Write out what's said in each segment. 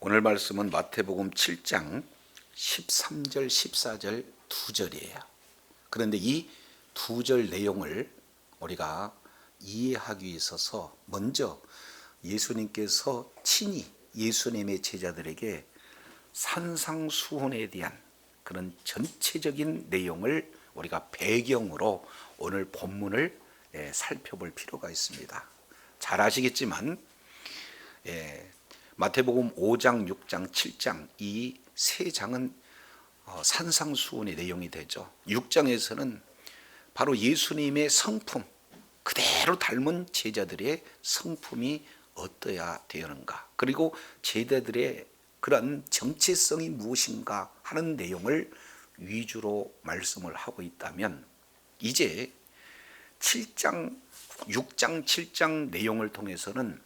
오늘 말씀은 마태복음 7장 13절 14절 두 절이에요. 그런데 이 두 절 내용을 우리가 이해하기 위해서 먼저 예수님께서 친히 예수님의 제자들에게 산상수훈에 대한 그런 전체적인 내용을 우리가 배경으로 오늘 본문을 살펴볼 필요가 있습니다. 잘 아시겠지만 마태복음 5장, 6장, 7장 이 세 장은 산상수훈의 내용이 되죠. 6장에서는 바로 예수님의 성품, 그대로 닮은 제자들의 성품이 어떠해야 되는가, 그리고 제자들의 그런 정체성이 무엇인가 하는 내용을 위주로 말씀을 하고 있다면, 이제 7장, 6장, 7장 내용을 통해서는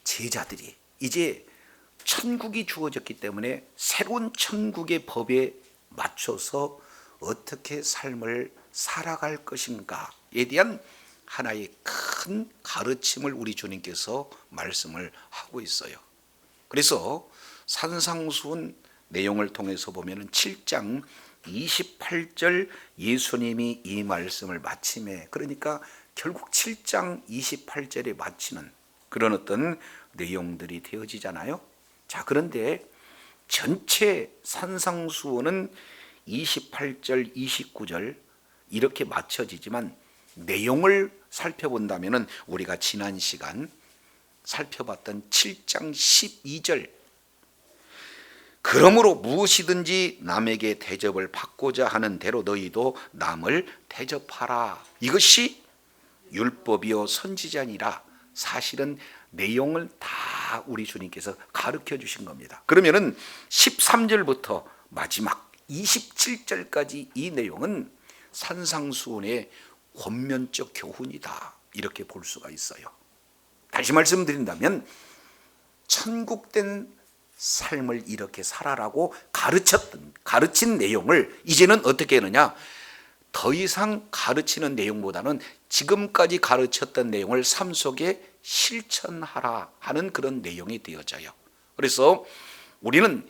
제자들이 이제 천국이 주어졌기 때문에 새로운 천국의 법에 맞춰서 어떻게 삶을 살아갈 것인가에 대한 하나의 큰 가르침을 우리 주님께서 말씀을 하고 있어요. 그래서 산상수훈 내용을 통해서 보면 7장 28절 예수님이 이 말씀을 마침에, 그러니까 결국 7장 28절에 마치는 그런 어떤 내용들이 되어지잖아요. 자, 그런데 전체 산상수훈은 28절 29절 이렇게 맞춰지지만 내용을 살펴본다면 우리가 지난 시간 살펴봤던 7장 12절, 그러므로 무엇이든지 남에게 대접을 받고자 하는 대로 너희도 남을 대접하라, 이것이 율법이요 선지자니라. 사실은 내용을 다 우리 주님께서 가르쳐 주신 겁니다. 그러면은 13절부터 마지막 27절까지 이 내용은 산상수훈의 권면적 교훈이다, 이렇게 볼 수가 있어요. 다시 말씀드린다면 천국된 삶을 이렇게 살아라고 가르친 내용을 이제는 어떻게 하느냐, 더 이상 가르치는 내용보다는 지금까지 가르쳤던 내용을 삶 속에 실천하라 하는 그런 내용이 되어져요. 그래서 우리는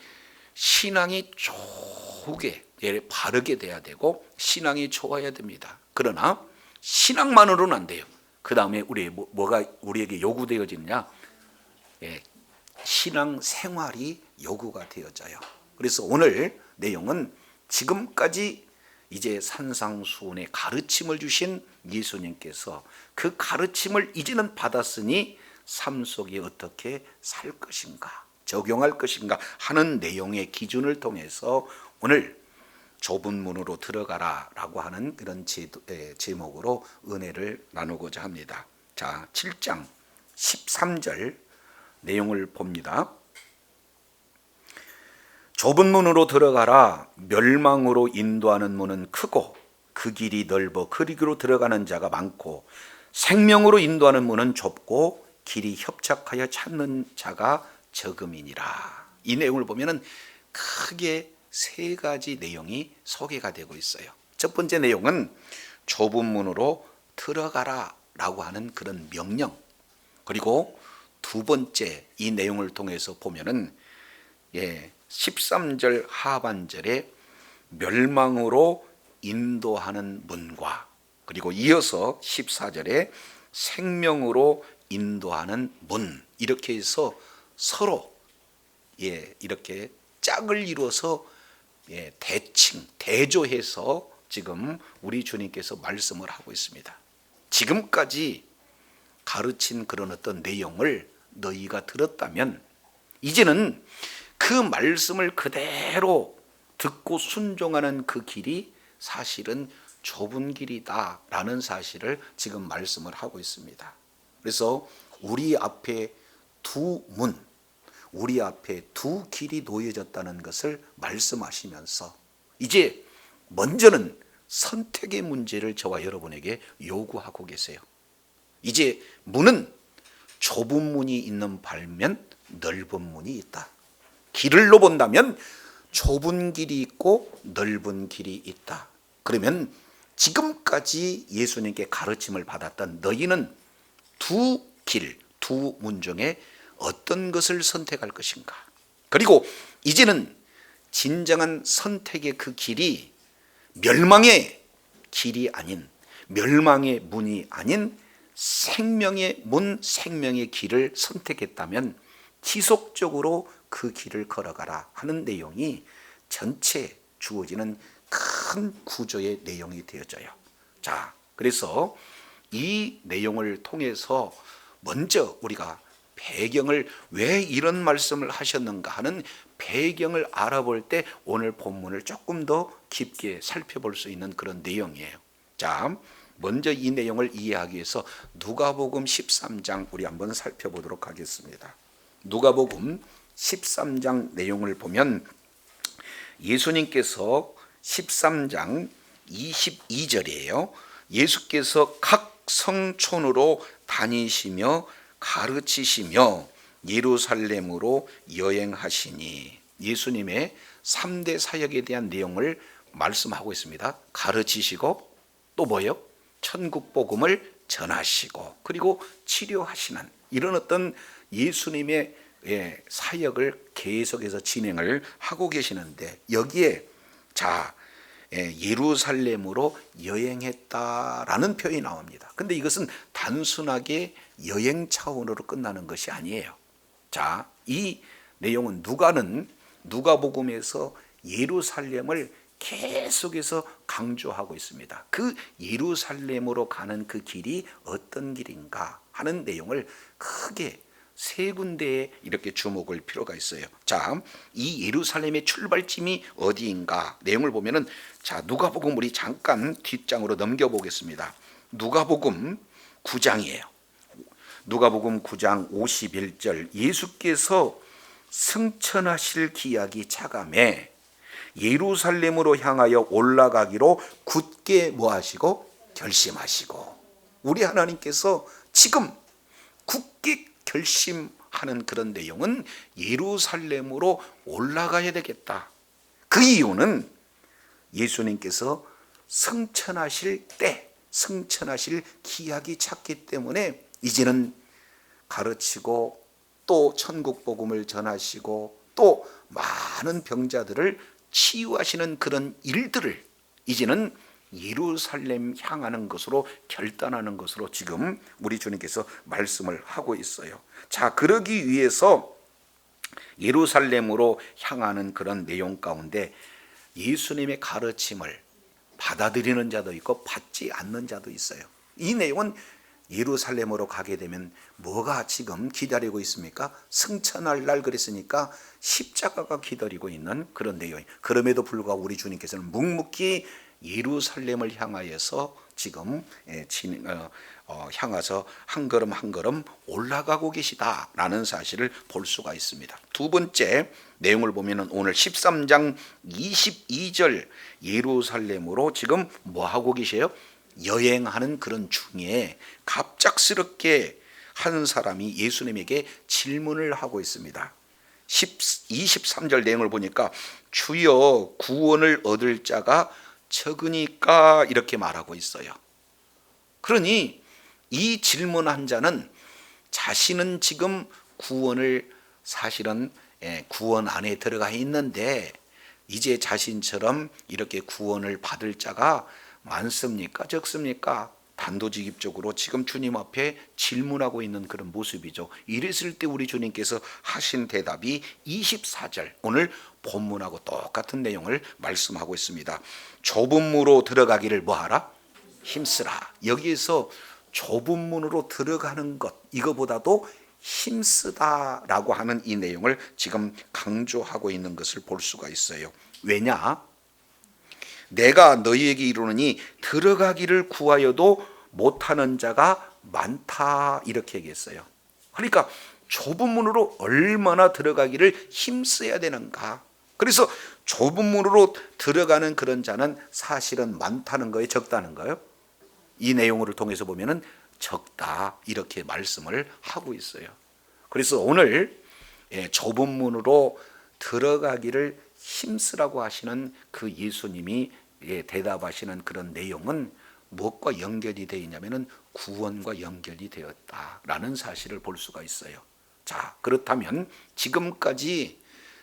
신앙이 좋게 바르게 돼야 되고 신앙이 좋아야 됩니다. 그러나 신앙만으로는 안 돼요. 그 다음에 뭐가 우리에게 요구되어지느냐, 신앙 생활이 요구가 되어져요. 그래서 오늘 내용은 지금까지 이제 산상수훈의 가르침을 주신 예수님께서 그 가르침을 이제는 받았으니 삶 속에 어떻게 살 것인가, 적용할 것인가 하는 내용의 기준을 통해서 오늘 좁은 문으로 들어가라 라고 하는 그런 제목으로 은혜를 나누고자 합니다. 자, 7장 13절 내용을 봅니다. 좁은 문으로 들어가라. 멸망으로 인도하는 문은 크고 그 길이 넓어 그리로 들어가는 자가 많고 생명으로 인도하는 문은 좁고 길이 협착하여 찾는 자가 적음이니라. 이 내용을 보면은 크게 세 가지 내용이 소개가 되고 있어요. 첫 번째 내용은 좁은 문으로 들어가라 라고 하는 그런 명령, 그리고 두 번째 이 내용을 통해서 보면은 13절 하반절에 멸망으로 인도하는 문과, 그리고 이어서 14절에 생명으로 인도하는 문, 이렇게 해서 서로 이렇게 짝을 이루어서 대조해서 지금 우리 주님께서 말씀을 하고 있습니다. 지금까지 가르친 그런 어떤 내용을 너희가 들었다면 이제는 그 말씀을 그대로 듣고 순종하는 그 길이 사실은 좁은 길이다 라는 사실을 지금 말씀을 하고 있습니다. 그래서 우리 앞에 두 문, 우리 앞에 두 길이 놓여졌다는 것을 말씀하시면서 이제 먼저는 선택의 문제를 저와 여러분에게 요구하고 계세요. 이제 문은 좁은 문이 있는 반면 넓은 문이 있다. 길을로 본다면 좁은 길이 있고 넓은 길이 있다. 그러면 지금까지 예수님께 가르침을 받았던 너희는 두 문 중에 어떤 것을 선택할 것인가? 그리고 이제는 진정한 선택의 그 길이 멸망의 길이 아닌, 멸망의 문이 아닌 생명의 문, 생명의 길을 선택했다면 지속적으로 그 길을 걸어가라 하는 내용이 전체 주어지는 큰 구조의 내용이 되어져요. 자, 그래서 이 내용을 통해서 먼저 우리가 배경을, 왜 이런 말씀을 하셨는가 하는 배경을 알아볼 때 오늘 본문을 조금 더 깊게 살펴볼 수 있는 그런 내용이에요. 자, 먼저 이 내용을 이해하기 위해서 누가복음 13장 우리 한번 살펴보도록 하겠습니다. 누가복음 13장 내용을 보면 예수님께서 13장 22절이에요. 예수께서 각 성촌으로 다니시며 가르치시며 예루살렘으로 여행하시니, 예수님의 3대 사역에 대한 내용을 말씀하고 있습니다. 가르치시고 또 뭐예요? 천국 복음을 전하시고 그리고 치료하시는 이런 어떤 예수님의 사역을 계속해서 진행을 하고 계시는데, 여기에 자 예루살렘으로 여행했다라는 표현이 나옵니다. 근데 이것은 단순하게 여행 차원으로 끝나는 것이 아니에요. 자, 이 내용은 누가복음에서 예루살렘을 계속해서 강조하고 있습니다. 그 예루살렘으로 가는 그 길이 어떤 길인가 하는 내용을 크게 세 군데에 이렇게 주목할 필요가 있어요. 자, 이 예루살렘의 출발점이 어디인가 내용을 보면은, 자, 누가복음 우리 잠깐 뒷장으로 넘겨보겠습니다. 누가복음 9장이에요. 누가복음 9장 51절, 예수께서 승천하실 기약이 차감해 예루살렘으로 향하여 올라가기로 굳게 뭐하시고 결심하시고, 우리 하나님께서 지금 굳게 결심하는 그런 내용은 예루살렘으로 올라가야 되겠다. 그 이유는 예수님께서 승천하실 때, 승천하실 기약이 찼기 때문에 이제는 가르치고 또 천국 복음을 전하시고 또 많은 병자들을 치유하시는 그런 일들을 이제는 예루살렘 향하는 것으로 결단하는 것으로 지금 우리 주님께서 말씀을 하고 있어요. 자, 그러기 위해서 예루살렘으로 향하는 그런 내용 가운데 예수님의 가르침을 받아들이는 자도 있고 받지 않는 자도 있어요. 이 내용은 예루살렘으로 가게 되면 뭐가 지금 기다리고 있습니까? 승천할 날 그랬으니까 십자가가 기다리고 있는 그런 내용이. 그럼에도 불구하고 우리 주님께서는 묵묵히 예루살렘을 향하여서 지금 향해서 한 걸음 한 걸음 올라가고 계시다라는 사실을 볼 수가 있습니다. 두 번째 내용을 보면 오늘 13장 22절, 예루살렘으로 지금 뭐 하고 계세요? 여행하는 그런 중에 갑작스럽게 한 사람이 예수님에게 질문을 하고 있습니다. 23절 내용을 보니까 주여 구원을 얻을 자가 적으니까 이렇게 말하고 있어요. 그러니 이 질문한 자는 자신은 지금 구원을 사실은 구원 안에 들어가 있는데 이제 자신처럼 이렇게 구원을 받을 자가 많습니까? 적습니까? 단도직입적으로 지금 주님 앞에 질문하고 있는 그런 모습이죠. 이랬을 때 우리 주님께서 하신 대답이 24절, 오늘 본문하고 똑같은 내용을 말씀하고 있습니다. 좁은 문으로 들어가기를 뭐하라? 힘쓰라. 여기에서 좁은 문으로 들어가는 것, 이거보다도 힘쓰다라고 하는 이 내용을 지금 강조하고 있는 것을 볼 수가 있어요. 왜냐? 내가 너희에게 이르노니 들어가기를 구하여도 못하는 자가 많다, 이렇게 얘기했어요. 그러니까 좁은 문으로 얼마나 들어가기를 힘써야 되는가. 그래서 좁은 문으로 들어가는 그런 자는 사실은 많다는 거예요, 적다는 거예요? 이 내용을 통해서 보면은 적다, 이렇게 말씀을 하고 있어요. 그래서 오늘 좁은 문으로 들어가기를 힘쓰라고 하시는 그 예수님이 대답하시는 그런 내용은 무엇과 연결이 되어 있냐면은 구원과 연결이 되었다라는 사실을 볼 수가 있어요. 자, 그렇다면 지금까지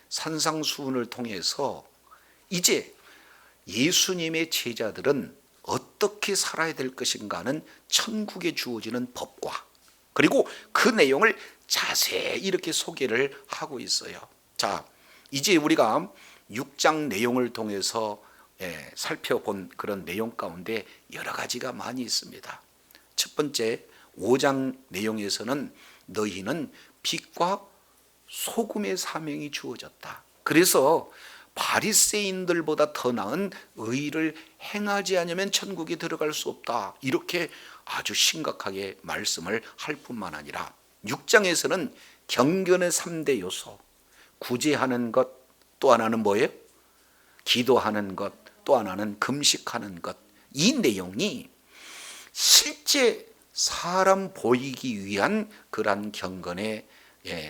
산상수훈을 통해서 이제 예수님의 제자들은 어떻게 살아야 될 것인가 하는 천국에 주어지는 법과 그리고 그 내용을 자세히 이렇게 소개를 하고 있어요. 자, 이제 우리가 6장 내용을 통해서 살펴본 그런 내용 가운데 여러 가지가 많이 있습니다. 첫 번째 5장 내용에서는 너희는 빛과 소금의 사명이 주어졌다. 그래서 바리새인들보다 더 나은 의를 행하지 않으면 천국에 들어갈 수 없다. 이렇게 아주 심각하게 말씀을 할 뿐만 아니라 6장에서는 경건의 3대 요소, 구제하는 것, 또 하나는 뭐예요? 기도하는 것, 또 하나는 금식하는 것. 이 내용이 실제 사람 보이기 위한 그러한 경건의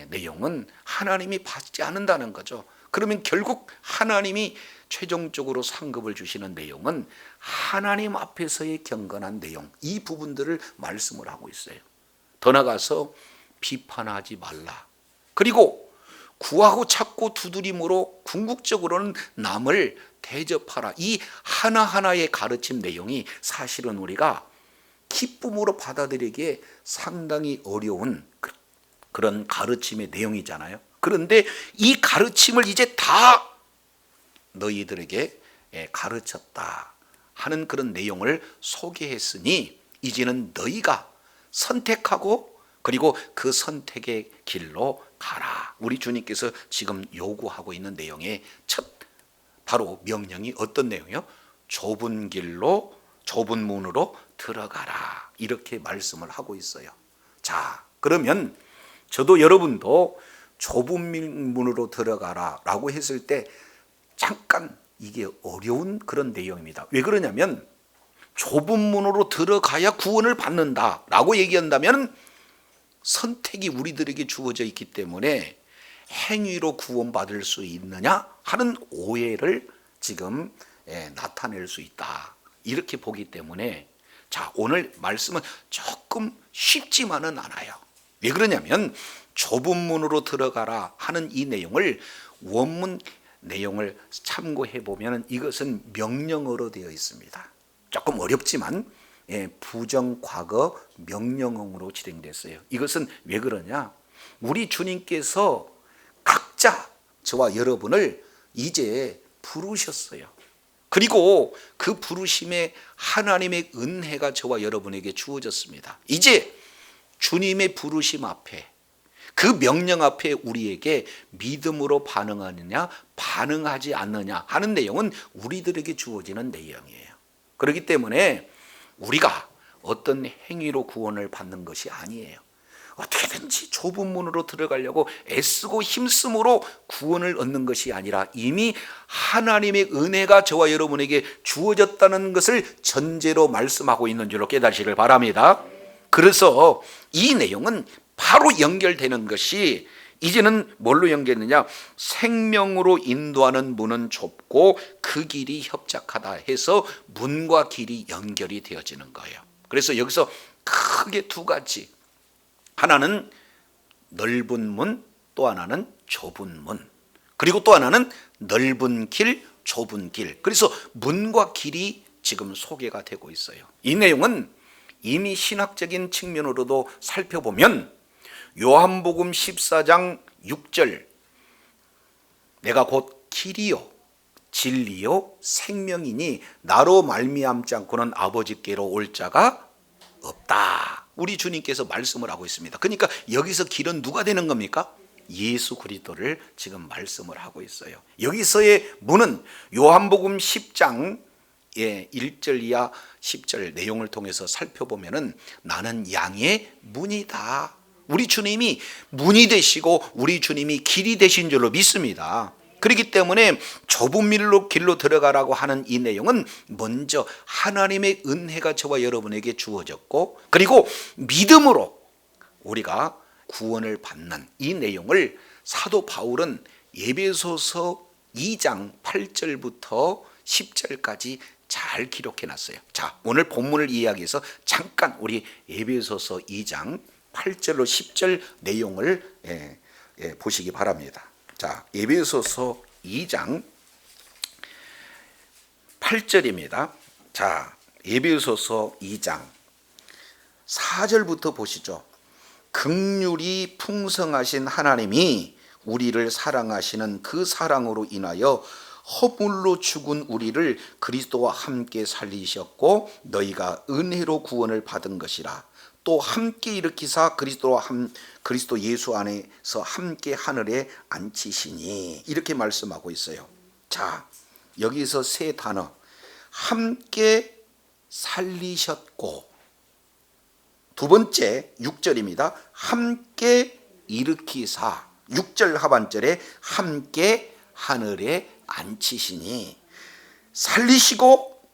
내용은 하나님이 받지 않는다는 거죠. 그러면 결국 하나님이 최종적으로 상급을 주시는 내용은 하나님 앞에서의 경건한 내용, 이 부분들을 말씀을 하고 있어요. 더 나아가서 비판하지 말라. 그리고 구하고 찾고 두드림으로 궁극적으로는 남을 대접하라. 이 하나하나의 가르침 내용이 사실은 우리가 기쁨으로 받아들이기에 상당히 어려운 그런 가르침의 내용이잖아요. 그런데 이 가르침을 이제 다 너희들에게 가르쳤다 하는 그런 내용을 소개했으니 이제는 너희가 선택하고 그리고 그 선택의 길로 가라. 우리 주님께서 지금 요구하고 있는 내용의 첫 바로 명령이 어떤 내용이요? 좁은 길로 좁은 문으로 들어가라. 이렇게 말씀을 하고 있어요. 자, 그러면 저도 여러분도 좁은 문으로 들어가라 라고 했을 때 잠깐 이게 어려운 그런 내용입니다. 왜 그러냐면 좁은 문으로 들어가야 구원을 받는다 라고 얘기한다면 선택이 우리들에게 주어져 있기 때문에 행위로 구원받을 수 있느냐 하는 오해를 지금 나타낼 수 있다. 이렇게 보기 때문에 자, 오늘 말씀은 조금 쉽지만은 않아요. 왜 그러냐면 좁은 문으로 들어가라 하는 이 내용을 원문 내용을 참고해 보면 이것은 명령어로 되어 있습니다. 조금 어렵지만 부정 과거 명령어로 진행됐어요. 이것은 왜 그러냐? 우리 주님께서 각자 저와 여러분을 이제 부르셨어요. 그리고 그 부르심에 하나님의 은혜가 저와 여러분에게 주어졌습니다. 이제 주님의 부르심 앞에 그 명령 앞에 우리에게 믿음으로 반응하느냐 반응하지 않느냐 하는 내용은 우리들에게 주어지는 내용이에요. 그렇기 때문에 우리가 어떤 행위로 구원을 받는 것이 아니에요. 어떻게든지 좁은 문으로 들어가려고 애쓰고 힘쓰므로 구원을 얻는 것이 아니라 이미 하나님의 은혜가 저와 여러분에게 주어졌다는 것을 전제로 말씀하고 있는 줄로 깨달으시길 바랍니다. 그래서 이 내용은 바로 연결되는 것이 이제는 뭘로 연결되느냐? 생명으로 인도하는 문은 좁고 그 길이 협착하다 해서 문과 길이 연결이 되어지는 거예요. 그래서 여기서 크게 두 가지, 하나는 넓은 문, 또 하나는 좁은 문, 그리고 또 하나는 넓은 길, 좁은 길. 그래서 문과 길이 지금 소개가 되고 있어요. 이 내용은 이미 신학적인 측면으로도 살펴보면 요한복음 14장 6절 내가 곧 길이요 진리요 생명이니 나로 말미암지 않고는 아버지께로 올 자가 없다. 우리 주님께서 말씀을 하고 있습니다. 그러니까 여기서 길은 누가 되는 겁니까? 예수 그리스도를 지금 말씀을 하고 있어요. 여기서의 문은 요한복음 10장 1절 이하 10절 내용을 통해서 살펴보면은 나는 양의 문이다. 우리 주님이 문이 되시고 우리 주님이 길이 되신 줄로 믿습니다. 그렇기 때문에 좁은 길로 들어가라고 하는 이 내용은 먼저 하나님의 은혜가 저와 여러분에게 주어졌고 그리고 믿음으로 우리가 구원을 받는 이 내용을 사도 바울은 에베소서 2장 8절부터 10절까지 잘 기록해 놨어요. 자, 오늘 본문을 이해하기 위해서 잠깐 우리 에베소서 2장 8절로 10절 내용을 보시기 바랍니다. 자, 에베소서 2장 8절입니다. 자, 에베소서 2장 4절부터 보시죠. 긍휼이 풍성하신 하나님이 우리를 사랑하시는 그 사랑으로 인하여 허물로 죽은 우리를 그리스도와 함께 살리셨고 너희가 은혜로 구원을 받은 것이라. 또 함께 일으키사 그리스도 예수 안에서 함께 하늘에 앉히시니, 이렇게 말씀하고 있어요. 자, 여기서 세 단어, 함께 살리셨고, 두 번째 6절입니다. 함께 일으키사, 6절 하반절에 함께 하늘에 앉히시니, 살리시고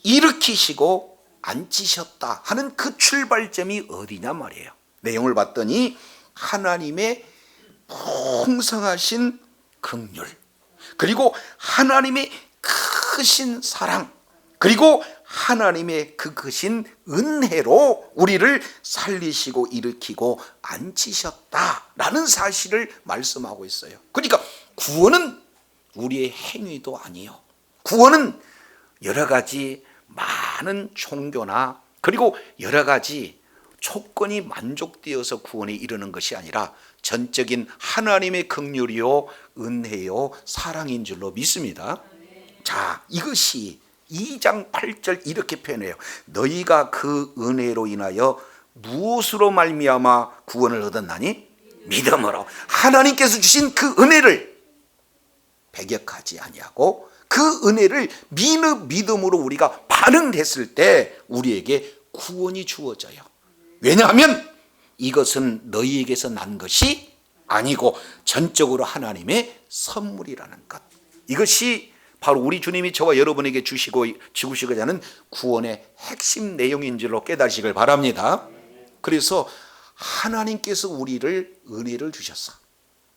일으키시고 앉히셨다 하는 그 출발점이 어디냐 말이에요. 내용을 봤더니 하나님의 풍성하신 긍휼, 그리고 하나님의 크신 사랑, 그리고 하나님의 그 크신 은혜로 우리를 살리시고 일으키고 앉히셨다라는 사실을 말씀하고 있어요. 그러니까 구원은 우리의 행위도 아니요, 구원은 여러 가지 많은 종교나 그리고 여러 가지 조건이 만족되어서 구원에 이르는 것이 아니라 전적인 하나님의 긍휼이요 은혜요 사랑인 줄로 믿습니다. 자, 이것이 2장 8절 이렇게 표현해요. 너희가 그 은혜로 인하여 무엇으로 말미암아 구원을 얻었나니? 믿음으로. 하나님께서 주신 그 은혜를 배격하지 아니하고 그 은혜를 믿음으로 우리가 반응했을 때 우리에게 구원이 주어져요. 왜냐하면 이것은 너희에게서 난 것이 아니고 전적으로 하나님의 선물이라는 것. 이것이 바로 우리 주님이 저와 여러분에게 주시고자 하는 구원의 핵심 내용인 줄로 깨달으시길 바랍니다. 그래서 하나님께서 우리를 은혜를 주셨어.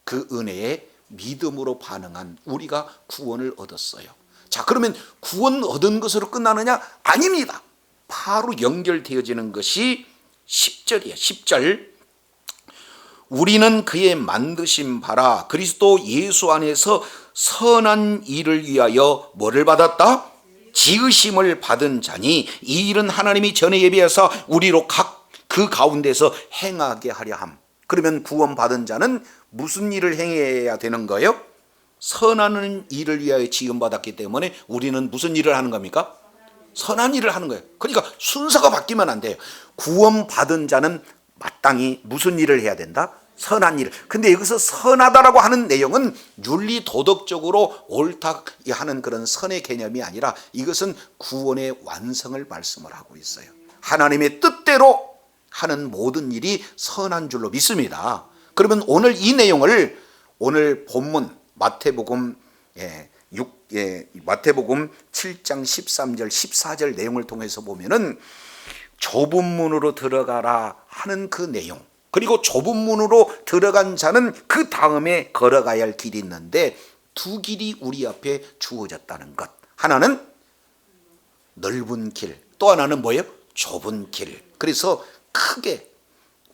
그 은혜에 믿음으로 반응한 우리가 구원을 얻었어요. 자, 그러면 구원 얻은 것으로 끝나느냐? 아닙니다. 바로 연결되어지는 것이 10절이에요. 10절. 우리는 그의 만드신 바라 그리스도 예수 안에서 선한 일을 위하여 뭐를 받았다? 지으심을 받은 자니 이 일은 하나님이 전에 예비하사 우리로 각 그 가운데서 행하게 하려 함. 그러면 구원받은 자는 무슨 일을 행해야 되는 거예요? 선한 일을 위하여 지음받았기 때문에 우리는 무슨 일을 하는 겁니까? 선한 일을 하는 거예요. 그러니까 순서가 바뀌면 안 돼요. 구원받은 자는 마땅히 무슨 일을 해야 된다? 선한 일을. 근데 여기서 선하다라고 하는 내용은 윤리 도덕적으로 옳다 하는 그런 선의 개념이 아니라 이것은 구원의 완성을 말씀을 하고 있어요. 하나님의 뜻대로 하는 모든 일이 선한 줄로 믿습니다. 그러면 오늘 이 내용을 오늘 본문 마태복음 7장 13절 14절 내용을 통해서 보면은 좁은 문으로 들어가라 하는 그 내용, 그리고 좁은 문으로 들어간 자는 그 다음에 걸어가야 할 길이 있는데 두 길이 우리 앞에 주어졌다는 것. 하나는 넓은 길, 또 하나는 뭐예요? 좁은 길. 그래서 크게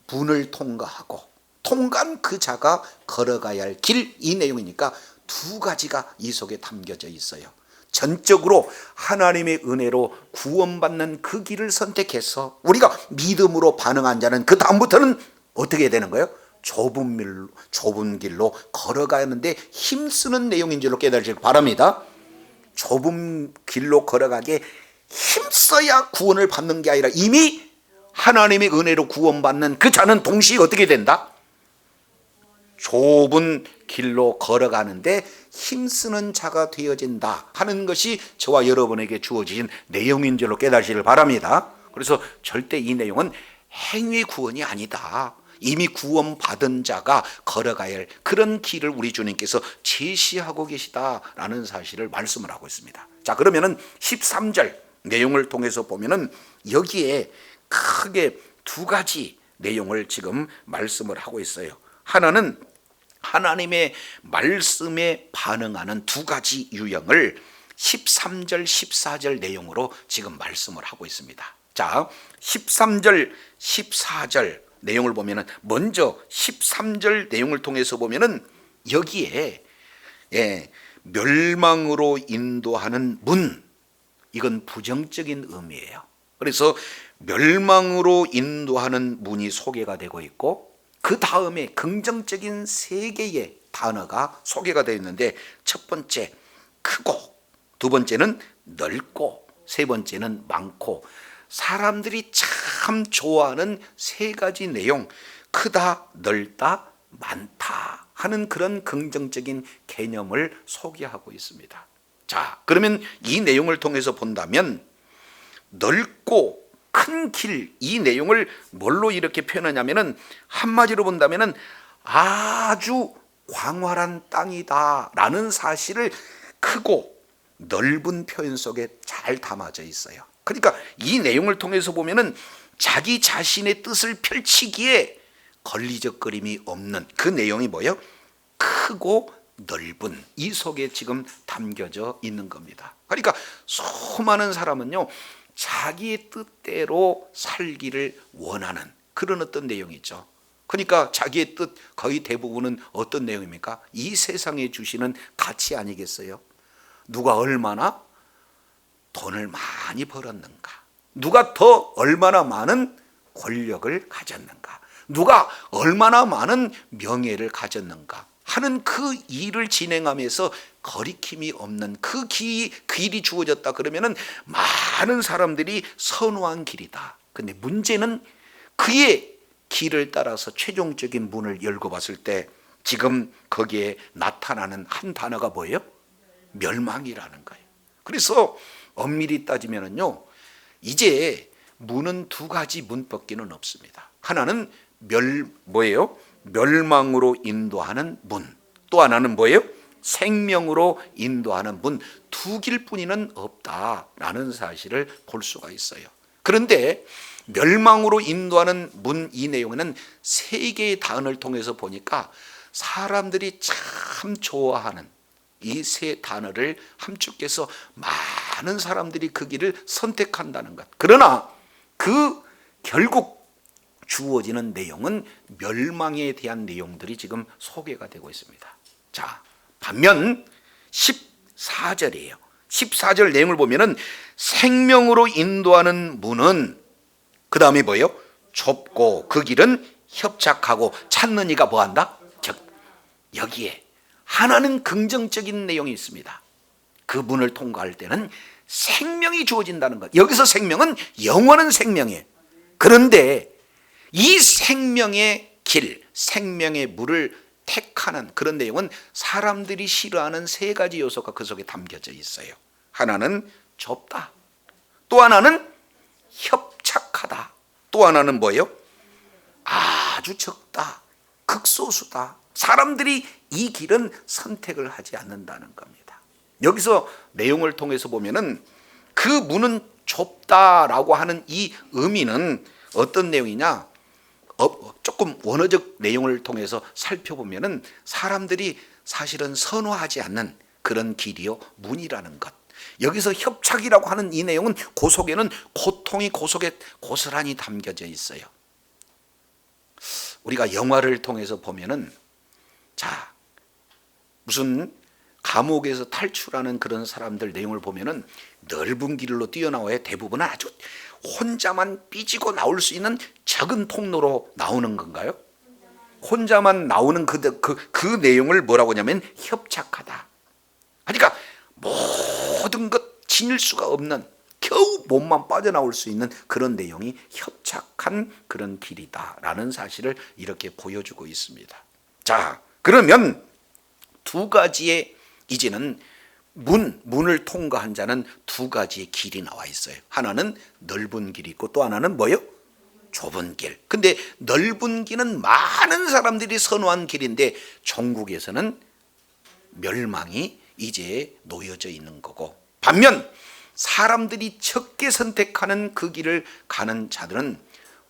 문을 통과한 그 자가 걸어가야 할 길, 이 내용이니까 두 가지가 이 속에 담겨져 있어요. 전적으로 하나님의 은혜로 구원받는 그 길을 선택해서 우리가 믿음으로 반응한 자는 그 다음부터는 어떻게 되는 거예요? 좁은 길로 걸어가는데 힘쓰는 내용인 줄로 깨달으시기 바랍니다. 좁은 길로 걸어가기에 힘써야 구원을 받는 게 아니라 이미 하나님의 은혜로 구원받는 그 자는 동시에 어떻게 된다? 좁은 길로 걸어가는데 힘쓰는 자가 되어진다 하는 것이 저와 여러분에게 주어진 내용인 줄로 깨달으시길 바랍니다. 그래서 절대 이 내용은 행위 구원이 아니다. 이미 구원받은 자가 걸어가야 할 그런 길을 우리 주님께서 제시하고 계시다라는 사실을 말씀을 하고 있습니다. 자, 그러면은 13절 내용을 통해서 보면은 여기에 크게 두 가지 내용을 지금 말씀을 하고 있어요. 하나는 하나님의 말씀에 반응하는 두 가지 유형을 13절, 14절 내용으로 지금 말씀을 하고 있습니다. 자, 13절, 14절 내용을 보면은 먼저 13절 내용을 통해서 보면은 여기에 멸망으로 인도하는 문, 이건 부정적인 의미예요. 그래서 멸망으로 인도하는 문이 소개가 되고 있고, 그 다음에 긍정적인 3개의 단어가 소개가 되어 있는데, 첫 번째 크고, 두 번째는 넓고, 세 번째는 많고, 사람들이 참 좋아하는 3가지 내용, 크다, 넓다, 많다 하는 그런 긍정적인 개념을 소개하고 있습니다. 자, 그러면 이 내용을 통해서 본다면 넓고 큰 길, 이 내용을 뭘로 이렇게 표현하냐면은, 한마디로 본다면은 아주 광활한 땅이다 라는 사실을 크고 넓은 표현 속에 잘 담아져 있어요. 그러니까 이 내용을 통해서 보면은 자기 자신의 뜻을 펼치기에 걸리적거림이 없는 그 내용이 뭐예요? 크고 넓은, 이 속에 지금 담겨져 있는 겁니다. 그러니까 수많은 사람은요, 자기의 뜻대로 살기를 원하는 그런 어떤 내용이죠. 그러니까 자기의 뜻 거의 대부분은 어떤 내용입니까? 이 세상에 주시는 가치 아니겠어요? 누가 얼마나 돈을 많이 벌었는가, 누가 더 얼마나 많은 권력을 가졌는가, 누가 얼마나 많은 명예를 가졌는가 하는 그 일을 진행하면서 거리낌이 없는 그 길이 주어졌다 그러면은 많은 사람들이 선호한 길이다. 근데 문제는 그의 길을 따라서 최종적인 문을 열고 봤을 때 지금 거기에 나타나는 한 단어가 뭐예요? 멸망이라는 거예요. 그래서 엄밀히 따지면은요, 이제 문은 2가지 문밖에는 없습니다. 하나는 뭐예요? 멸망으로 인도하는 문. 또 하나는 뭐예요? 생명으로 인도하는 문. 2길뿐이는 없다라는 사실을 볼 수가 있어요. 그런데 멸망으로 인도하는 문, 이 내용에는 3개의 단어를 통해서 보니까 사람들이 참 좋아하는 이 3 단어를 함축해서 많은 사람들이 그 길을 선택한다는 것. 그러나 그 결국 주어지는 내용은 멸망에 대한 내용들이 지금 소개가 되고 있습니다. 자, 반면 14절이에요. 14절 내용을 보면은 생명으로 인도하는 문은, 그 다음에 뭐예요? 좁고 그 길은 협착하고 찾는 이가 뭐한다? 즉, 여기에 하나는 긍정적인 내용이 있습니다. 그 문을 통과할 때는 생명이 주어진다는 것. 여기서 생명은 영원한 생명이에요. 그런데 이 생명의 길, 생명의 물을 택하는 그런 내용은 사람들이 싫어하는 3가지 요소가 그 속에 담겨져 있어요. 하나는 좁다, 또 하나는 협착하다, 또 하나는 뭐예요? 아주 적다, 극소수다. 사람들이 이 길은 선택을 하지 않는다는 겁니다. 여기서 내용을 통해서 보면은 그 문은 좁다라고 하는 이 의미는 어떤 내용이냐? 조금 원어적 내용을 통해서 살펴보면은 사람들이 사실은 선호하지 않는 그런 길이요, 문이라는 것. 여기서 협착이라고 하는 이 내용은 그 속에는 고통이 그 속에 고스란히 담겨져 있어요. 우리가 영화를 통해서 보면은, 자, 무슨 감옥에서 탈출하는 그런 사람들 내용을 보면은 넓은 길로 뛰어나와야 대부분은 아주 혼자만 삐지고 나올 수 있는 작은 통로로 나오는 건가요? 혼자만 나오는 그 내용을 뭐라고 하냐면 협착하다. 그러니까 모든 것 지닐 수가 없는, 겨우 몸만 빠져나올 수 있는 그런 내용이 협착한 그런 길이다라는 사실을 이렇게 보여주고 있습니다. 자, 그러면 2가지의 이제는 문을 통과한 자는 2가지의 길이 나와 있어요. 하나는 넓은 길이 있고 또 하나는 뭐예요? 좁은 길. 근데 넓은 길은 많은 사람들이 선호한 길인데 종국에서는 멸망이 이제 놓여져 있는 거고, 반면 사람들이 적게 선택하는 그 길을 가는 자들은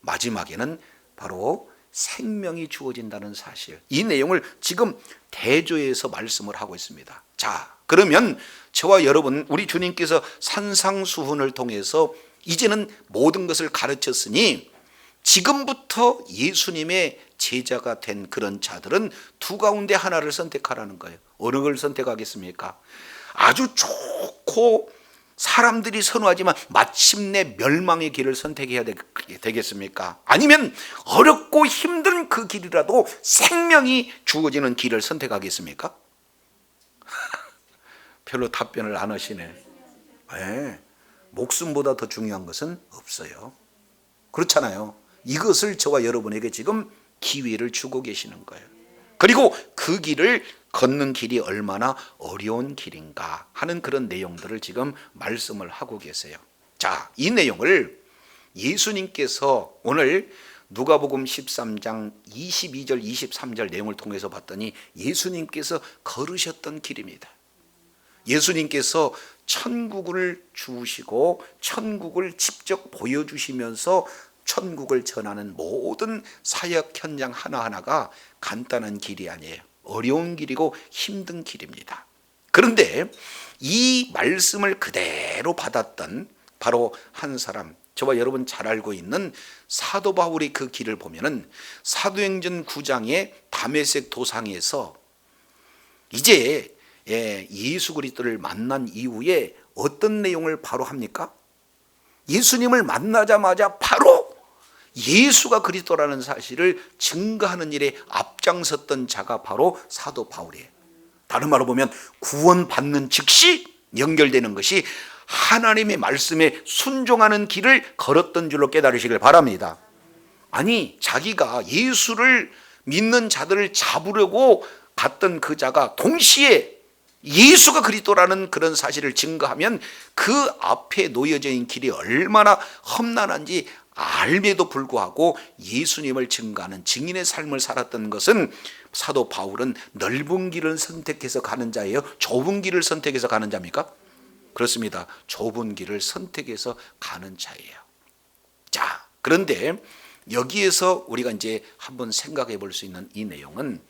마지막에는 바로 생명이 주어진다는 사실, 이 내용을 지금 대조해서 말씀을 하고 있습니다. 자, 그러면 저와 여러분, 우리 주님께서 산상수훈을 통해서 이제는 모든 것을 가르쳤으니 지금부터 예수님의 제자가 된 그런 자들은 두 가운데 하나를 선택하라는 거예요. 어느 걸 선택하겠습니까? 아주 좋고 사람들이 선호하지만 마침내 멸망의 길을 선택해야 되겠습니까? 아니면 어렵고 힘든 그 길이라도 생명이 주어지는 길을 선택하겠습니까? 별로 답변을 안 하시네. 네. 목숨보다 더 중요한 것은 없어요. 그렇잖아요. 이것을 저와 여러분에게 지금 기회를 주고 계시는 거예요. 그리고 그 길을 걷는 길이 얼마나 어려운 길인가 하는 그런 내용들을 지금 말씀을 하고 계세요. 자, 이 내용을 예수님께서 오늘 누가복음 13장 22절 23절 내용을 통해서 봤더니 예수님께서 걸으셨던 길입니다. 예수님께서 천국을 주시고 천국을 직접 보여주시면서 천국을 전하는 모든 사역 현장 하나하나가 간단한 길이 아니에요. 어려운 길이고 힘든 길입니다. 그런데 이 말씀을 그대로 받았던 바로 한 사람, 저와 여러분 잘 알고 있는 사도 바울의 그 길을 보면은 사도행전 9장의 다메섹 도상에서 이제 예수 그리스도를 만난 이후에 어떤 내용을 바로 합니까? 예수님을 만나자마자 바로 예수가 그리스도라는 사실을 증거하는 일에 앞장섰던 자가 바로 사도 바울이에요. 다른 말로 보면 구원받는 즉시 연결되는 것이 하나님의 말씀에 순종하는 길을 걸었던 줄로 깨달으시길 바랍니다. 아니, 자기가 예수를 믿는 자들을 잡으려고 갔던 그 자가 동시에 예수가 그리스도라는 그런 사실을 증거하면 그 앞에 놓여져 있는 길이 얼마나 험난한지 알매도 불구하고 예수님을 증거하는 증인의 삶을 살았던 것은 사도 바울은 넓은 길을 선택해서 가는 자예요? 좁은 길을 선택해서 가는 자입니까? 그렇습니다. 좁은 길을 선택해서 가는 자예요. 자, 그런데 여기에서 우리가 이제 한번 생각해 볼 수 있는 이 내용은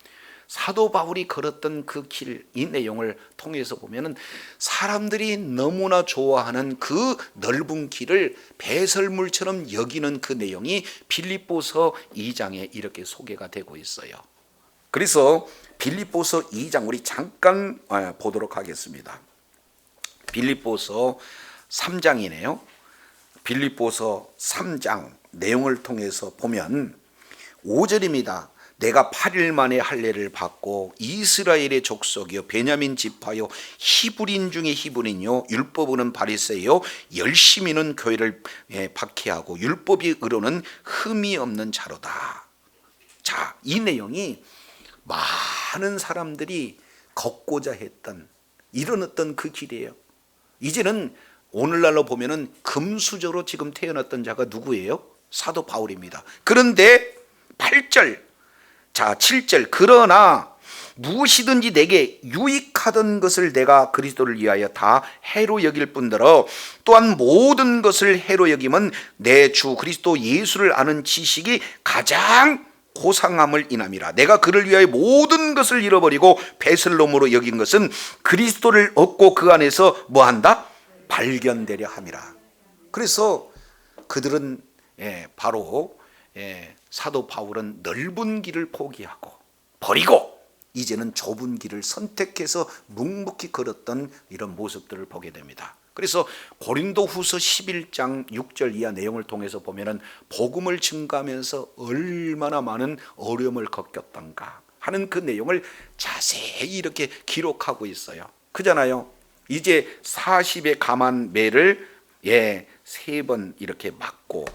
사도 바울이 걸었던 그 길, 이 내용을 통해서 보면은 사람들이 너무나 좋아하는 그 넓은 길을 배설물처럼 여기는 그 내용이 빌립보서 2장에 이렇게 소개가 되고 있어요. 그래서 빌립보서 2장 우리 잠깐 보도록 하겠습니다. 빌립보서 3장이네요. 빌립보서 3장 내용을 통해서 보면 5절입니다. 내가 8일 만에 할례를 받고 이스라엘의 족속이요 베냐민 지파요 히브리인 중에 히브리인요 율법으로는 바리새요 열심히는 교회를 박해하고 율법이 의로는 흠이 없는 자로다. 자, 이 내용이 많은 사람들이 걷고자 했던 이런 어떤 그 길이에요. 이제는 오늘날로 보면은 금수저로 지금 태어났던 자가 누구예요? 사도 바울입니다. 그런데 8절 자, 7절 그러나 무엇이든지 내게 유익하던 것을 내가 그리스도를 위하여 다 해로 여길 뿐더러 또한 모든 것을 해로 여김은 내 주 그리스도 예수를 아는 지식이 가장 고상함을 인함이라. 내가 그를 위하여 모든 것을 잃어버리고 배설놈으로 여긴 것은 그리스도를 얻고 그 안에서 뭐한다? 발견되려 함이라. 그래서 그들은 바로 사도 바울은 넓은 길을 포기하고 버리고 이제는 좁은 길을 선택해서 묵묵히 걸었던 이런 모습들을 보게 됩니다. 그래서 고린도후서 11장 6절 이하 내용을 통해서 보면은 복음을 증가하면서 얼마나 많은 어려움을 겪었던가 하는 그 내용을 자세히 이렇게 기록하고 있어요. 그잖아요. 이제 40의 감한 매를 3번 이렇게 맞고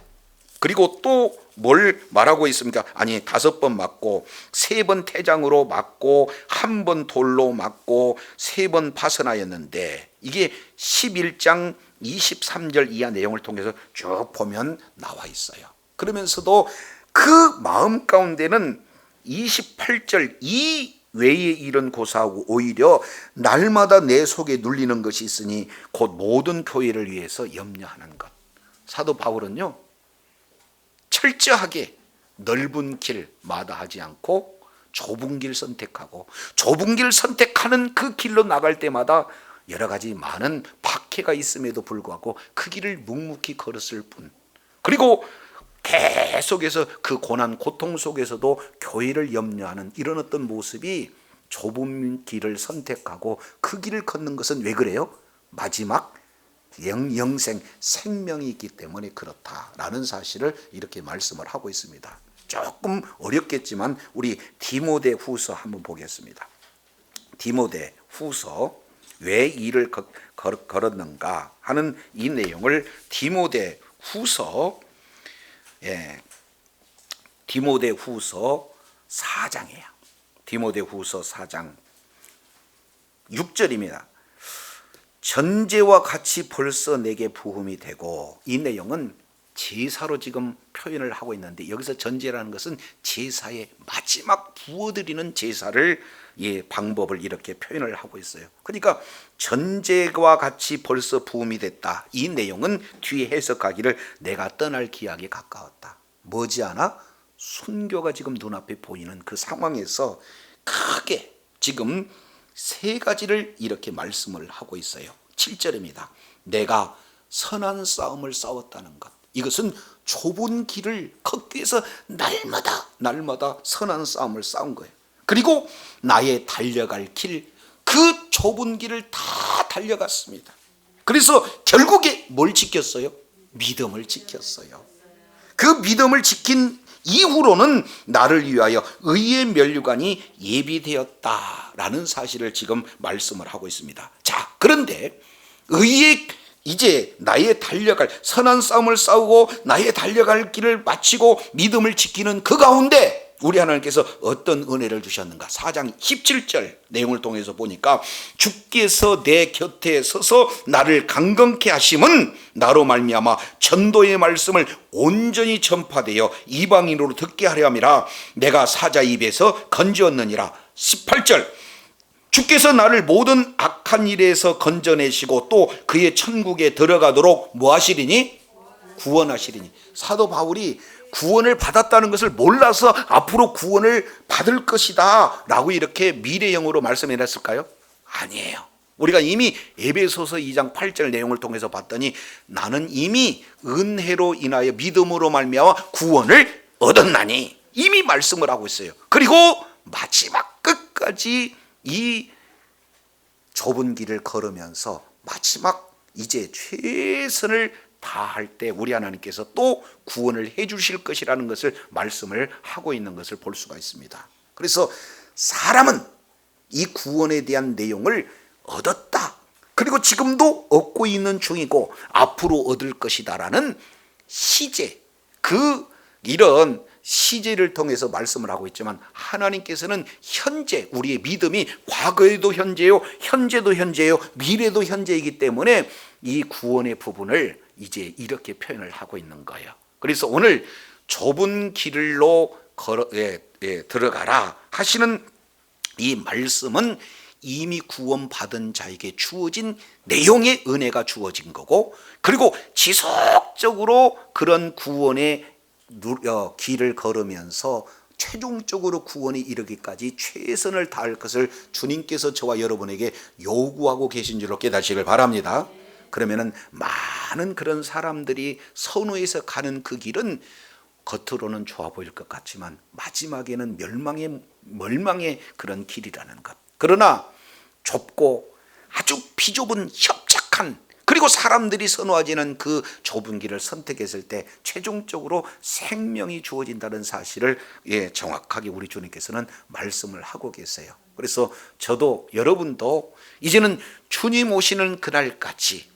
그리고 또 뭘 말하고 있습니까? 아니 5번 맞고 3번 태장으로 맞고 1번 돌로 맞고 3번 파선하였는데 이게 11장 23절 이하 내용을 통해서 쭉 보면 나와 있어요. 그러면서도 그 마음 가운데는 28절 이 외에 일은 고사하고 오히려 날마다 내 속에 눌리는 것이 있으니 곧 모든 교회를 위해서 염려하는 것. 사도 바울은요 철저하게 넓은 길 마다하지 않고 좁은 길 선택하고 좁은 길 선택하는 그 길로 나갈 때마다 여러 가지 많은 박해가 있음에도 불구하고 그 길을 묵묵히 걸었을 뿐 그리고 계속해서 그 고난 고통 속에서도 교회를 염려하는 이런 어떤 모습이 좁은 길을 선택하고 그 길을 걷는 것은 왜 그래요? 마지막 영생 생명이 있기 때문에 그렇다라는 사실을 이렇게 말씀을 하고 있습니다. 조금 어렵겠지만 우리 디모데 후서 한번 보겠습니다. 디모데 후서 왜 일을 걸었는가 하는 이 내용을 디모데 후서 디모데 후서 4장이에요. 디모데 후서 4장 6절입니다. 전제와 같이 벌써 내게 부음이 되고, 이 내용은 제사로 지금 표현을 하고 있는데, 여기서 전제라는 것은 제사의 마지막 부어드리는 제사를 방법을 이렇게 표현을 하고 있어요. 그러니까 전제와 같이 벌써 부음이 됐다, 이 내용은 뒤에 해석하기를 내가 떠날 기약에 가까웠다. 머지않아 순교가 지금 눈앞에 보이는 그 상황에서 크게 지금 세 가지를 이렇게 말씀을 하고 있어요. 7절입니다. 내가 선한 싸움을 싸웠다는 것. 이것은 좁은 길을 걷기 위해서 날마다 선한 싸움을 싸운 거예요. 그리고 나의 달려갈 길, 그 좁은 길을 다 달려갔습니다. 그래서 결국에 뭘 지켰어요? 믿음을 지켰어요. 그 믿음을 지킨 이후로는 나를 위하여 의의 면류관이 예비되었다라는 사실을 지금 말씀을 하고 있습니다. 자, 그런데 의의 이제 나의 달려갈 선한 싸움을 싸우고 나의 달려갈 길을 마치고 믿음을 지키는 그 가운데 우리 하나님께서 어떤 은혜를 주셨는가? 4장 17절 내용을 통해서 보니까 주께서 내 곁에 서서 나를 강건케 하심은 나로 말미암아 전도의 말씀을 온전히 전파되어 이방인으로 듣게 하려 함이라. 내가 사자 입에서 건지었느니라. 18절 주께서 나를 모든 악한 일에서 건져내시고 또 그의 천국에 들어가도록 뭐 하시리니? 구원하시리니. 사도 바울이 구원을 받았다는 것을 몰라서 앞으로 구원을 받을 것이다 라고 이렇게 미래형으로 말씀해놨을까요? 아니에요. 우리가 이미 에베소서 2장 8절 내용을 통해서 봤더니 나는 이미 은혜로 인하여 믿음으로 말미암아 구원을 얻었나니 이미 말씀을 하고 있어요. 그리고 마지막 끝까지 이 좁은 길을 걸으면서 마지막 이제 최선을 다할 때 우리 하나님께서 또 구원을 해 주실 것이라는 것을 말씀을 하고 있는 것을 볼 수가 있습니다. 그래서 사람은 이 구원에 대한 내용을 얻었다, 그리고 지금도 얻고 있는 중이고 앞으로 얻을 것이다라는 시제, 이런 시제를 통해서 말씀을 하고 있지만 하나님께서는 현재 우리의 믿음이 과거에도 현재요, 현재도 현재요, 미래도 현재이기 때문에 이 구원의 부분을 이제 이렇게 표현을 하고 있는 거예요. 그래서 오늘 좁은 길로 들어가라 하시는 이 말씀은 이미 구원받은 자에게 주어진 내용의 은혜가 주어진 거고, 그리고 지속적으로 그런 구원의 길을 걸으면서 최종적으로 구원에 이르기까지 최선을 다할 것을 주님께서 저와 여러분에게 요구하고 계신 줄로 깨닫시길 바랍니다. 그러면은 많은 그런 사람들이 선호해서 가는 그 길은 겉으로는 좋아 보일 것 같지만 마지막에는 멸망의 그런 길이라는 것. 그러나 좁고 아주 비좁은 협착한, 그리고 사람들이 선호하지는 그 좁은 길을 선택했을 때 최종적으로 생명이 주어진다는 사실을 정확하게 우리 주님께서는 말씀을 하고 계세요. 그래서 저도 여러분도 이제는 주님 오시는 그날까지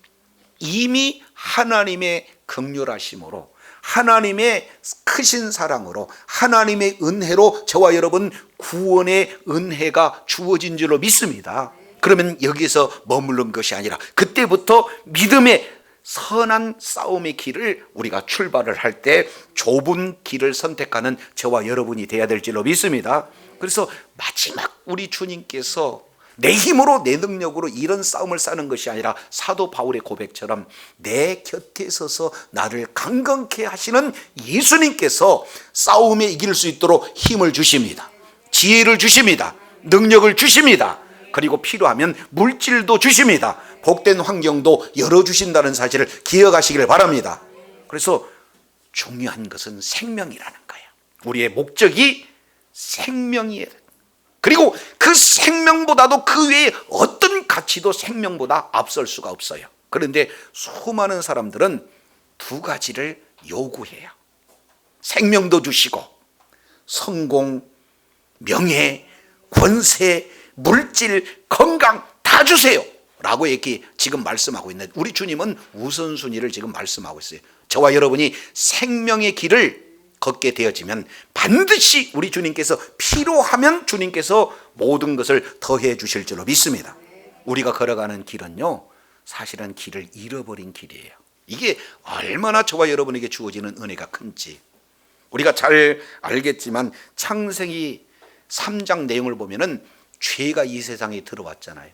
이미 하나님의 긍휼하심으로, 하나님의 크신 사랑으로, 하나님의 은혜로 저와 여러분 구원의 은혜가 주어진 줄로 믿습니다. 그러면 여기서 머무른 것이 아니라 그때부터 믿음의 선한 싸움의 길을 우리가 출발을 할 때 좁은 길을 선택하는 저와 여러분이 되어야 될 줄로 믿습니다. 그래서 마지막 우리 주님께서 내 힘으로 내 능력으로 이런 싸움을 싸는 것이 아니라 사도 바울의 고백처럼 내 곁에 서서 나를 강건케 하시는 예수님께서 싸움에 이길 수 있도록 힘을 주십니다. 지혜를 주십니다. 능력을 주십니다. 그리고 필요하면 물질도 주십니다. 복된 환경도 열어주신다는 사실을 기억하시길 바랍니다. 그래서 중요한 것은 생명이라는 거예요. 우리의 목적이 생명이에요. 그리고 그 생명보다도 그 외에 어떤 가치도 생명보다 앞설 수가 없어요. 그런데 수많은 사람들은 두 가지를 요구해요. 생명도 주시고 성공, 명예, 권세, 물질, 건강 다 주세요 라고 이렇게 지금 말씀하고 있는 우리 주님은 우선순위를 지금 말씀하고 있어요. 저와 여러분이 생명의 길을 걷게 되어지면 반드시 우리 주님께서 필요하면 주님께서 모든 것을 더해 주실 줄로 믿습니다. 우리가 걸어가는 길은요, 사실은 길을 잃어버린 길이에요. 이게 얼마나 저와 여러분에게 주어지는 은혜가 큰지 우리가 잘 알겠지만 창세기 3장 내용을 보면은 죄가 이 세상에 들어왔잖아요.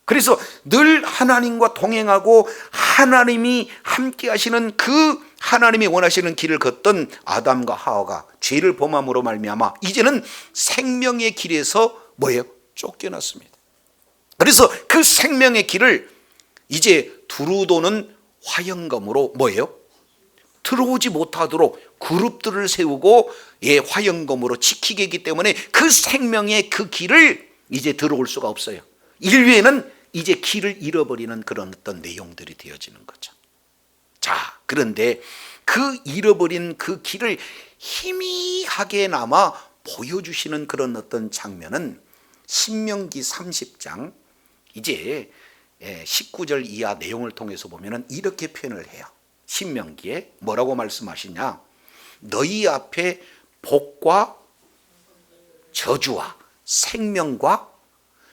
그래서 늘 하나님과 동행하고 하나님이 함께 하시는 그 하나님이 원하시는 길을 걷던 아담과 하와가 죄를 범함으로 말미암아 이제는 생명의 길에서 뭐예요? 쫓겨났습니다. 그래서 그 생명의 길을 이제 두루 도는 화영검으로 뭐예요? 들어오지 못하도록 그룹들을 세우고 화영검으로 지키게 하기 때문에 그 생명의 그 길을 이제 들어올 수가 없어요. 인류에는 이제 길을 잃어버리는 그런 어떤 내용들이 되어지는 거죠. 자, 그런데 그 잃어버린 그 길을 희미하게나마 보여주시는 그런 어떤 장면은 신명기 30장 이제 19절 이하 내용을 통해서 보면은 이렇게 표현을 해요. 신명기에 뭐라고 말씀하시냐? 너희 앞에 복과 저주와 생명과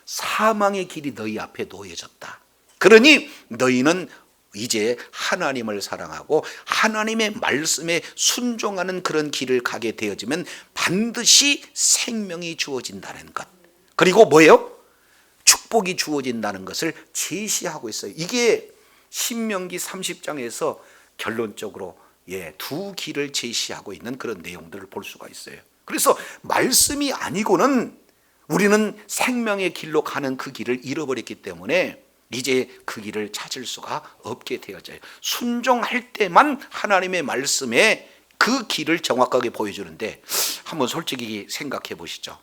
사망의 길이 너희 앞에 놓여졌다. 그러니 너희는 이제 하나님을 사랑하고 하나님의 말씀에 순종하는 그런 길을 가게 되어지면 반드시 생명이 주어진다는 것, 그리고 뭐예요? 축복이 주어진다는 것을 제시하고 있어요. 이게 신명기 30장에서 결론적으로 두 길을 제시하고 있는 그런 내용들을 볼 수가 있어요. 그래서 말씀이 아니고는 우리는 생명의 길로 가는 그 길을 잃어버렸기 때문에 이제 그 길을 찾을 수가 없게 되어져요. 순종할 때만 하나님의 말씀에 그 길을 정확하게 보여주는데 한번 솔직히 생각해 보시죠.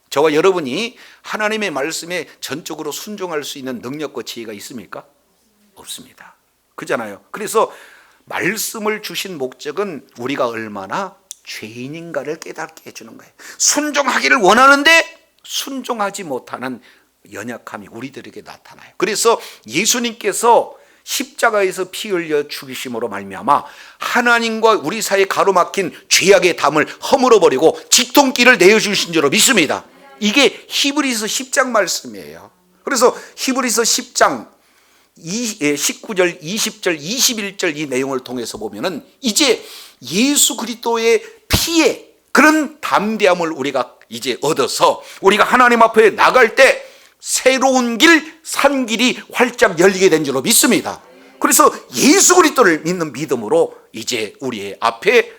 저와 여러분이 하나님의 말씀에 전적으로 순종할 수 있는 능력과 지혜가 있습니까? 없습니다. 그잖아요. 그래서 말씀을 주신 목적은 우리가 얼마나 죄인인가를 깨닫게 해주는 거예요. 순종하기를 원하는데 순종하지 못하는 연약함이 우리들에게 나타나요. 그래서 예수님께서 십자가에서 피 흘려 죽이심으로 말미암아 하나님과 우리 사이에 가로막힌 죄악의 담을 허물어버리고 직통길을 내어주신 줄로 믿습니다. 이게 히브리서 10장 말씀이에요. 그래서 히브리서 10장 19절, 20절, 21절 이 내용을 통해서 보면은 이제 예수 그리스도의 피에 그런 담대함을 우리가 이제 얻어서 우리가 하나님 앞에 나갈 때 새로운 길, 산 길이 활짝 열리게 된 줄로 믿습니다. 그래서 예수 그리스도를 믿는 믿음으로 이제 우리의 앞에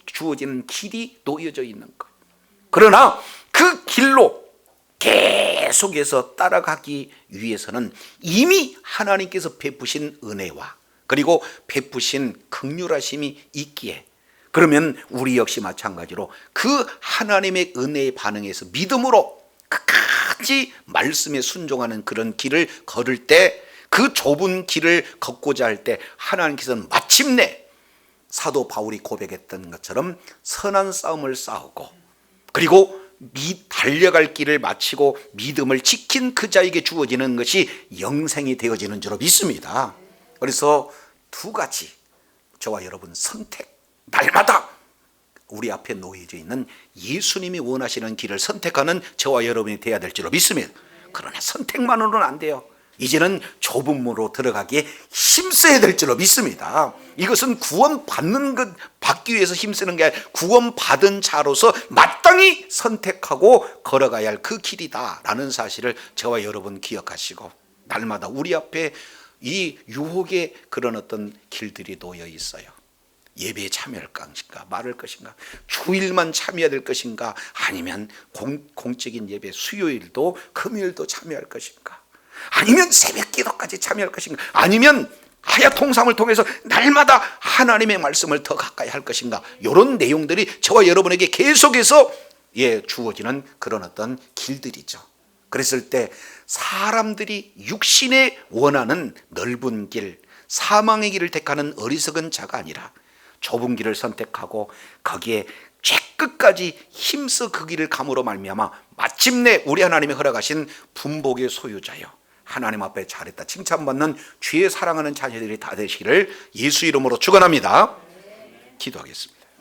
주어지는 길이 놓여져 있는 거예요. 그러나 그 길로 계속해서 따라가기 위해서는 이미 하나님께서 베푸신 은혜와 그리고 베푸신 긍휼하심이 있기에, 그러면 우리 역시 마찬가지로 그 하나님의 은혜에 반응해서 믿음으로 끝까지 말씀에 순종하는 그런 길을 걸을 때, 그 좁은 길을 걷고자 할 때 하나님께서는 마침내 사도 바울이 고백했던 것처럼 선한 싸움을 싸우고 그리고 달려갈 길을 마치고 믿음을 지킨 그 자에게 주어지는 것이 영생이 되어지는 줄로 믿습니다. 그래서 두 가지, 저와 여러분 선택, 날마다 우리 앞에 놓여져 있는 예수님이 원하시는 길을 선택하는 저와 여러분이 되어야 될 줄로 믿습니다. 그러나 선택만으로는 안 돼요. 이제는 좁은 문으로 들어가기에 힘써야 될 줄로 믿습니다. 이것은 구원받는 것, 받기 위해서 힘쓰는 게 아니라 구원받은 자로서 마땅히 선택하고 걸어가야 할 그 길이다라는 사실을 저와 여러분 기억하시고, 날마다 우리 앞에 이 유혹의 그런 어떤 길들이 놓여 있어요. 예배에 참여할 것인가 말할 것인가, 주일만 참여해야 될 것인가, 아니면 공적인 예배 수요일도 금요일도 참여할 것인가, 아니면 새벽 기도까지 참여할 것인가, 아니면 하야 통삼을 통해서 날마다 하나님의 말씀을 더 가까이 할 것인가, 이런 내용들이 저와 여러분에게 계속해서 주어지는 그런 어떤 길들이죠. 그랬을 때 사람들이 육신에 원하는 넓은 길, 사망의 길을 택하는 어리석은 자가 아니라 좁은 길을 선택하고 거기에 죄끝까지 힘써 그 길을 감으로 말미암아 마침내 우리 하나님이 허락하신 분복의 소유자요, 하나님 앞에 잘했다 칭찬받는 주의 사랑하는 자녀들이 다 되시기를 예수 이름으로 축원합니다. 기도하겠습니다.